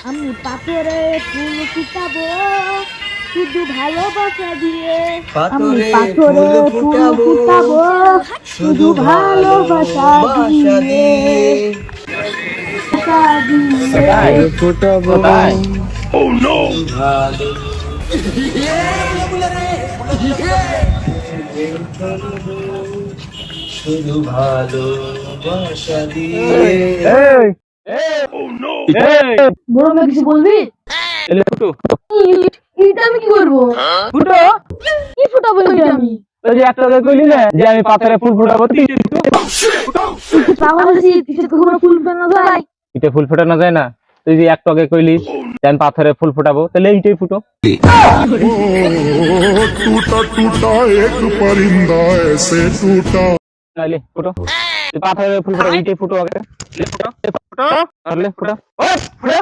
আমি পাথরে ফুল ফুটাবো শুধু ভালোবাসা দিয়ে। আমি পাথরে পাথরে ফুল ফুল ফুটাবো ফুটাবো শুধু শুধু ভালোবাসা ভালোবাসা দিয়ে। দিয়ে। ভালোবাসা দিয়ে। ফুল ফুটাবো শুধু ভালো শুধু ভালোবাসা দিয়ে। এই এই বড় মেয়ে কিছু বলবি? এলে ফুটো ইট, ইট আমি কি করবো? ফুটো কি ফুটাবো ইট আমি? ওই যে একটা কথা কইলি না যে আমি পাথরে ফুল ফুটাবো তুই তুই পাগল হয়েছিস? কিসে কখনো ফুল ফোটানো যায়? ইটে ফুল ফোটানো যায় না। তুই যে একটু আগে কইলি যে আমি পাথরে ফুল ফুটাবো তাহলে এইটাই ফুটো। टूटा टूटा एक परिंदा ऐसे टूटा। তাইলে ফুটো তুই পাথরে ফুল ফুটাবো এইটাই ফুটো আগে। লে ফুটো ফুটো আর লে ফুটো ওই ফুটো